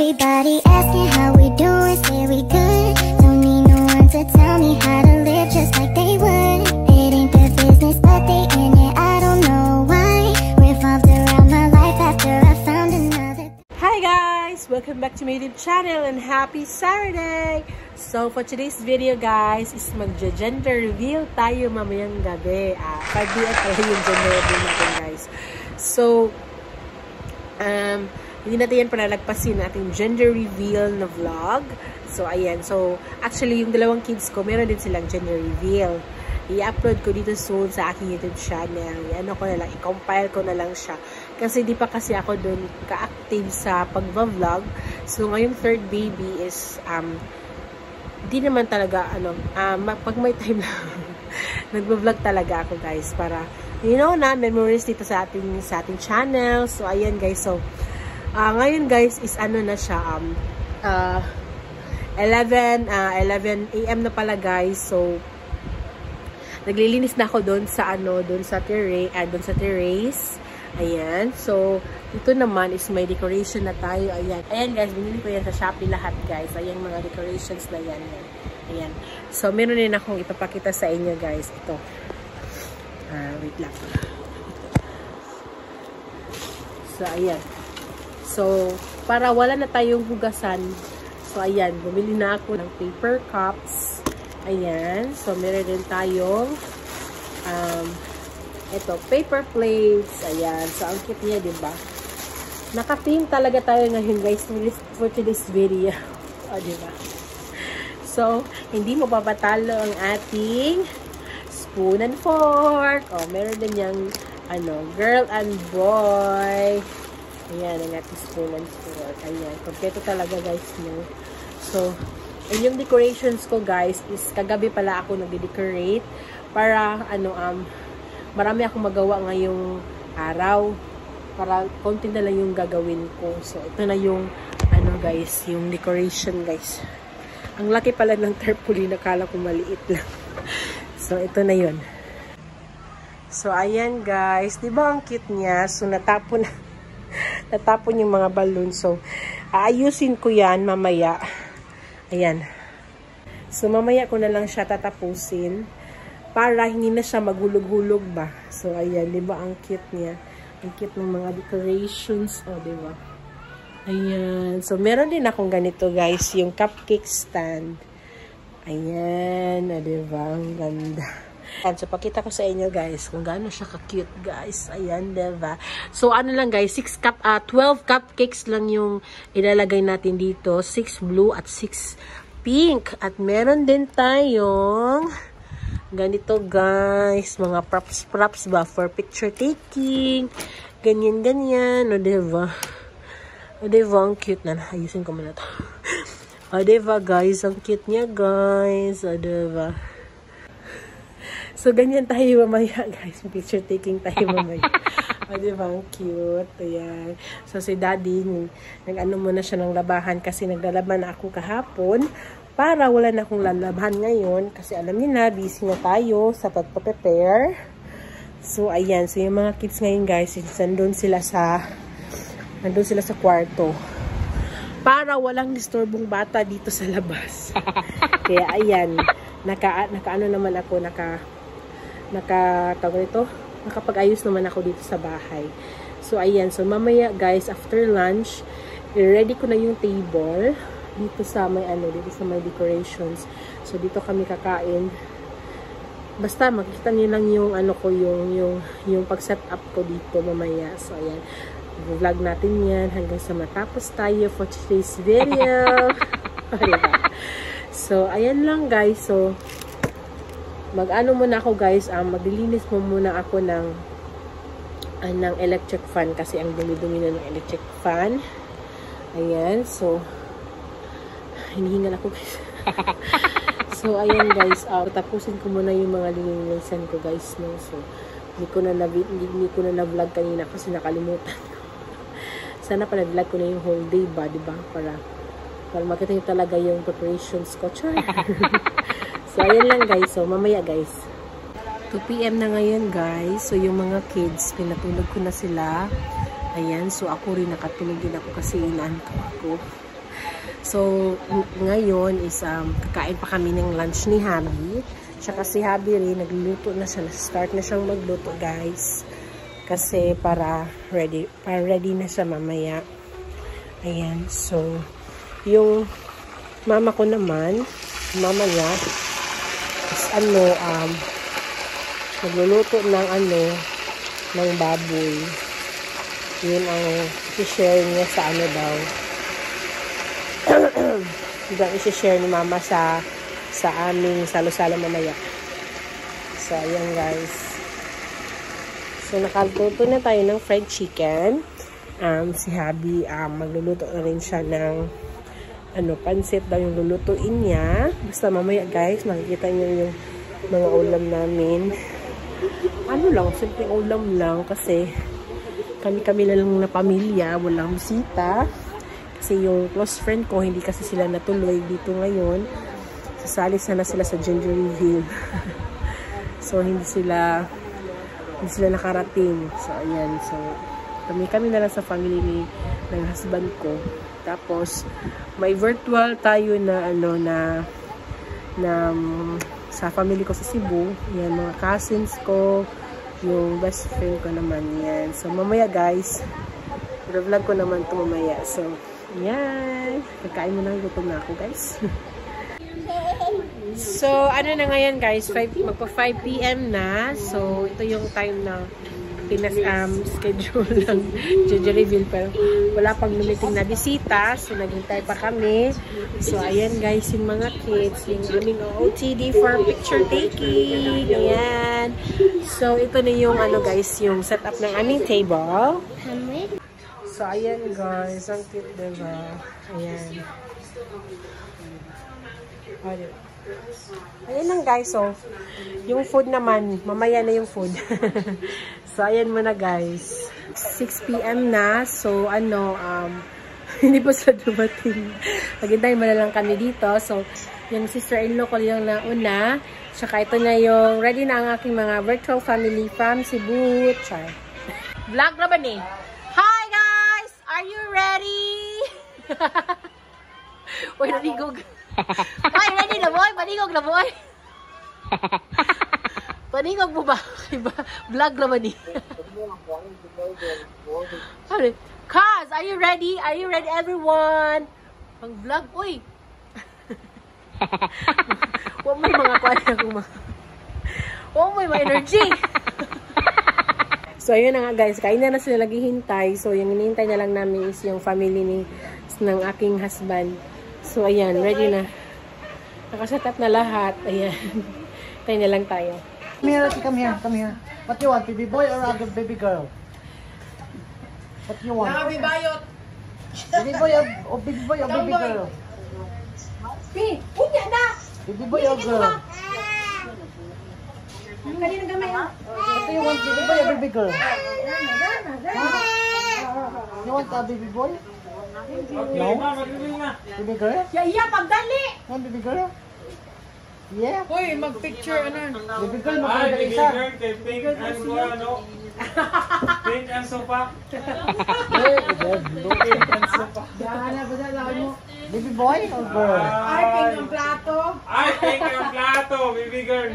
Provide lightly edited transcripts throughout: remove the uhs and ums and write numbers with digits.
Everybody asking how we doing, say we good. Don't need no one to tell me how to live just like they would. It ain't their business, but they in it, I don't know why. Revolved around my life after I found another. Hi guys! Welcome back to my YouTube channel and happy Saturday! So for today's video guys, is magja-gender reveal tayo mamayang gabi. Pag-diyan tayo yung gender reveal natin guys. So, hindi natin yan panalagpasin ating gender reveal na vlog. So, ayan. So, actually, yung dalawang kids ko, meron din silang gender reveal. I-upload ko dito soon sa aking YouTube channel. Ano ko na lang, i-compile ko na lang siya. Kasi di pa kasi ako dun ka-active sa pag-vlog. So, ngayong third baby is, di naman talaga, pag may time na, nag-vlog talaga ako guys. Para, you know na, memories dito sa ating channel. So, ayan guys. So, ngayon guys is na siya 11 AM na pala guys. So naglilinis na ako doon sa doon sa terrace. Ayan. So dito naman is may decoration na tayo. Ayan. Ayan guys, binili ko yan sa Shopee lahat guys. Ayan mga decorations na yan. Ayan. So meron din akong ipapakita sa inyo guys. Ito. Wait lang. So ayan. So, para wala na tayong hugasan, so, ayan, bumili na ako ng paper cups. Ayan. So, meron din tayong, ito, paper plates. Ayan. So, ang cute niya, diba? Naka-theme talaga tayo ngayon, guys, for today's video. O, diba? So, hindi mo papatalo ang ating spoon and fork. O, meron din yung, girl and boy. Ayan, ang ating spoon and fork. Ayan, kompleto talaga guys, no? So, yung decorations ko guys, is kagabi pala ako nag-decorate para, marami akong magawa ngayong araw. Para konti na lang yung gagawin ko. So, ito na yung, guys, yung decoration guys. Ang laki pala ng tarpaulin, nakala ko maliit lang. So, ito na yun. So, ayan guys, diba ang cute niya? So, natapon yung mga balloon. So, aayusin ko yan mamaya. Ayan. So, mamaya ko na lang siya tatapusin para hindi na siya magulog-hulog ba. So, ayan. Diba ang cute niya? Ang cute ng mga decorations. O, diba? Ayan. So, meron din akong ganito, guys. Yung cupcake stand. Ayan. O, diba? Ang ganda. So, pakita ko sa inyo guys kung gaano siya ka-cute guys. Ayan, diba? So, lang guys, 12 cupcakes lang yung ilalagay natin dito. 6 blue at 6 pink. At meron din tayong ganito guys, mga props ba for picture taking. Ganyan. O, diba? O, diba? Ang cute na. Ayusin ko muna to. O, diba guys? Ang cute niya guys. O, diba? So, ganyan tayo mamaya, guys. Picture taking tayo mamaya. O, diba? Ang cute. Ayan. So, si Daddy, nag-ano muna siya ng labahan kasi naglalaban na ako kahapon para wala na akong lalabahan ngayon kasi alam niyo na, busy na tayo sa pagpa-prepare. So, ayan. So, yung mga kids ngayon, guys, nandun sila sa kwarto. Para walang disturbong bata dito sa labas. Kaya, ayan. Nakaano naman ako, nakapag-ayos naman ako dito sa bahay. So, ayan. So, mamaya, guys, after lunch, i-ready ko na yung table dito sa may decorations. So, dito kami kakain. Basta, makikita niyo lang yung, yung pag-set up ko dito mamaya. So, ayan. Vlog natin yan hanggang sa matapos tayo for today's video. So, ayan lang, guys. So, muna ako guys, maglilinis muna ako ng electric fan kasi ang dumi-dumi na ng electric fan. Ayan, so hinihingal ako guys. So ayan guys, tapusin ko muna yung mga lilinisan ko guys, no. So hindi ko na na-vlog kanina kasi nakalimutan. Sana pala vlog ko na yung whole day ba, diba? Para makita nyo talaga yung preparations ko. Char! So, ayan lang guys. So, mamaya guys. 2 PM na ngayon guys. So, yung mga kids, pinatulog ko na sila. Ayan. So, ako rin nakatulog din ako kasi inaantok ako. So, ngayon is kakain pa kami ng lunch ni Habi. Tsaka si Habi rin, nagluluto na siya. Start na siyang magluto, guys. Kasi para ready na siya mamaya. Ayan. So, yung mama ko naman, mama niya, is nagluluto ng ng baboy. Yun ang i-share niya sa daw. Diyan i-share ni mama sa aming salo-salo mamaya. So, ayan guys. So, nakaluto na tayo ng fried chicken. Si Habi, magluluto na rin siya ng pansit daw yung lulutuin niya. Basta mamaya guys, makikita niyo yung mga ulam namin. Simple ulam lang kasi kami lang na pamilya, walang bisita. Kasi yung close friend ko, hindi kasi sila natuloy dito ngayon. Sasali sana sila sa Gingeryville. So, hindi sila nakarating. So, ayan. So, kami na lang sa family ng husband ko. Tapos, may virtual tayo na sa family ko sa Cebu. Yan, mga cousins ko, yung best friend ko naman yan. So, mamaya guys, vlog ko naman ito mamaya. So, yan. Kakain mo na, gutom na ako guys. So, na ngayon guys, magpa 5 PM na. So, ito yung time na schedule ng Gingeryville, pero wala pang lumiting na bisita. So, naghintay pa kami. So, ayan guys, yung mga kids, yung aming OOTD for picture taking. Ayan. So, ito na yung guys, yung setup ng aming table. So, ayan guys, ang cute diba? Ayan. Ayan lang guys, so, yung food naman, mamaya na yung food. So, ayan muna guys. 6 PM na, so, hindi pa sila dumating. Maghintay mo na lang kami dito. So, yung sister-in-law ko yung nauna. Tsaka ito na yung ready na ang aking mga virtual family from Cebu. Char. Vlog na ba ni? Hi guys! Are you ready? Uy, naligog. Ay, ready na boy? Panigog na boy? Panigog mo ba? Vlog na ba ni? Kaz, are you ready? Are you ready everyone? Pang vlog, uy! Huwag may mga kwanya kong huwag may energy! So, ayun na nga guys, kain na sila naghihintay. So, yung hinihintay na lang namin is yung family ng aking husband. So, ayan, ready na. Nakaset up na lahat. Ayan. Tayo na lang tayo. Come here. What you want, baby boy or other baby girl? What you want? Baby bayot. Baby boy or baby girl? Unya na! Baby boy or girl? Kanina gamay ha? What do you want, baby boy or baby girl? You want a baby boy? No? Baby girl? Iya, pagdali! Want baby girl? Yeah. Uy, mag-picture Baby girl, maganda isa. Pink and sopa. Baby boy or girl? Ay, pink ang plato. Ay, pink ang plato, baby girl.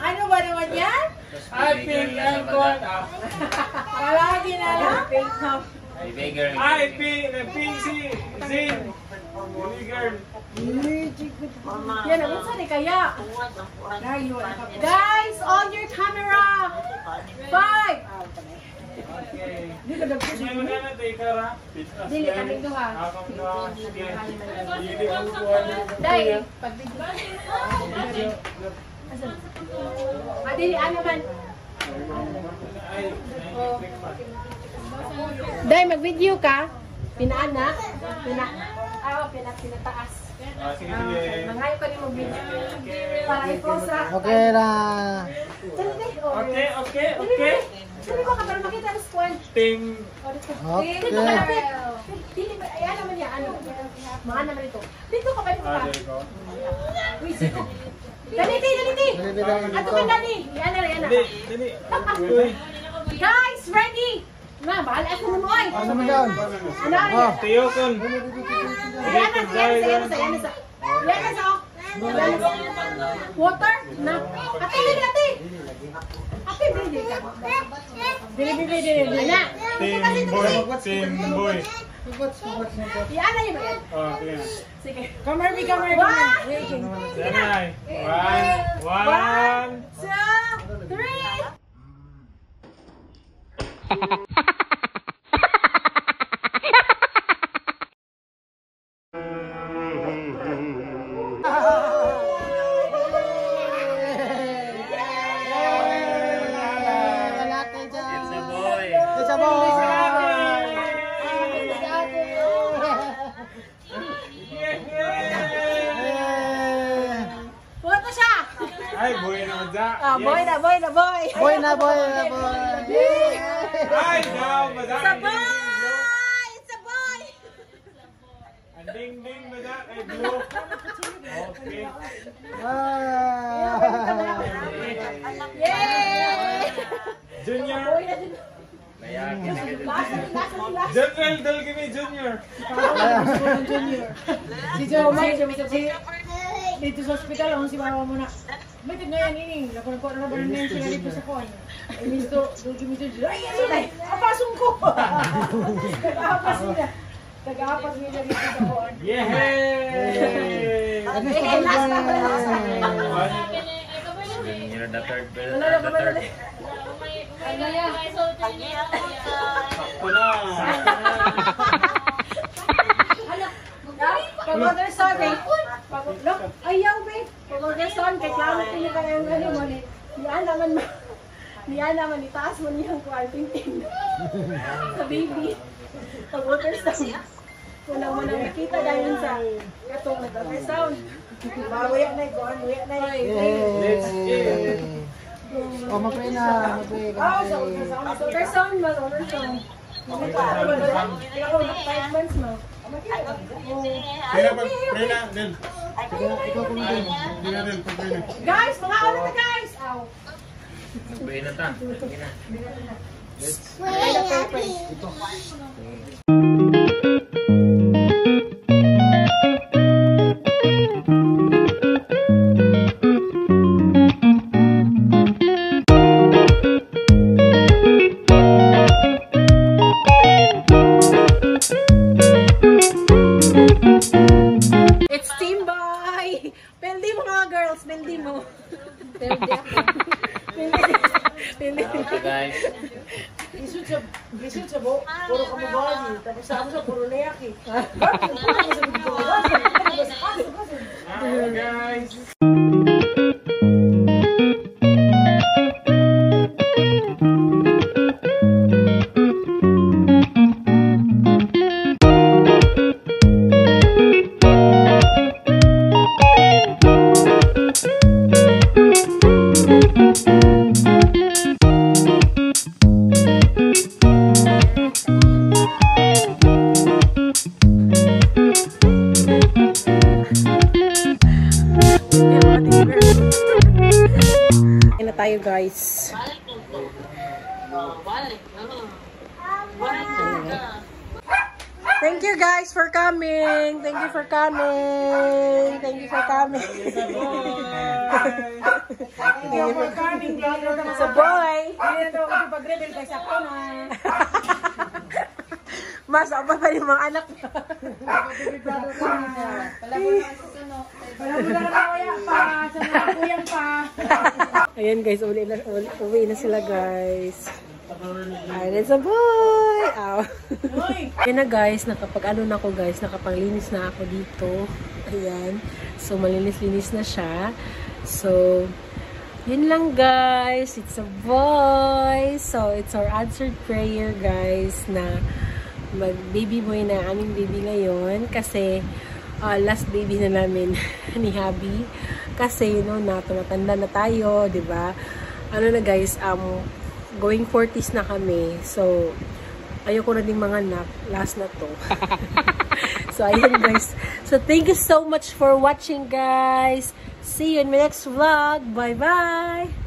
Ano ba naman yan? Ay, pink ang gold. Palagi na lang. Pink na. Ay, pink si Zin. Baby girl. Yan, ang saan kaya? Guys, on your camera. 5. Okay. May magana tayo ka ra? Dili, kaming duha. Akam na. Dili ang kuwan. Dahil, pag-video. Dili, ano man? Dahil, mag-video ka. Pinaanak. Pinataas. Mangayo ka rin mag-video. Para i-post ra. Okay na. Okay. Sabi ko ka para makita ang squad. Ting. Okay. Dili ba? Ay, ano man yan? Ano? Mga naman ito. Dito ka ba? Dito ka. There you go. Uy, siko. Daliti! Ato ka, Dani. Yan na. Dali. Guys, ready? Na, bahala ako mo oy. Ano naman yan? Ano? Tiyo kon. Yan sa. Water? Na. Ate, ate. Ate, bili ka. Bili. Ana. Team boy. Yan na yun. Oh, tingnan. Sige. Come here, Yan ay. 1, 2, 3. Foto siya. Ay, boy na madya. Ah, boy na. Boy na. Ay, daw, madya. It's a boy! It's a boy! Ang ding madya ay blue. Okay. Yay! Junior. Last. General Dalgini Junior. Dito sa hospital, ako si mama mo na. May tignan yan ini. Nakuha na ba na sila dito sa kuwan. Imisto, ay, ay, apasong ko! Tagahapas nila. Tagahapas nila dito sa kuwan. Yay! You're the third bell. Sakto na. Pag-order son, eh. Look, ayaw, babe. Pag-order son, kay klamo pili ka yung ano mo, eh. Niyan naman, itaas mo niyang kwarting sa baby. Pag-order son. Unang mo nang makita dahil sa katong nag-order son. Mawaya na, ikuhan, waya na. Let's eat. Oh, mag-pray na. Oh, so order son, mag-order son. Ako, 5 months mo. Kaya pag pray na, Del. Ikaw kung din. Hindi na, Del. Pag pray na. Guys, mga ano na guys! Ow! Pray na ta. It's Team Boy! Peldi mo mga girls, peldi mo. Peldi ako. Peldi. Okay, guys. Isut sa bo, puro kamabali. Tapos sa ako sa puro layaki. Guys. na tayo guys. Thank you guys for coming. Thank you for coming. Thank you for coming. Sa boy. Mas apa pa yung mga anak mo? Ayan guys, uwi na sila guys. Ayan sa boy! Ow. Ayan na guys, nakapag-ano na ako guys, nakapanglinis na ako dito. Ayan. So, malinis-linis na siya. So, yun lang guys. It's a boy. So, it's our answered prayer guys na mag-baby boy na aming baby ngayon. Kasi, last baby na namin ni Habi. Kasi, you know, na tumatanda na tayo, diba? Ano na guys, going 40s na kami. So, ayoko na ding mga anak. Last na to. So, ayun guys. So, thank you so much for watching guys. See you in my next vlog. Bye-bye!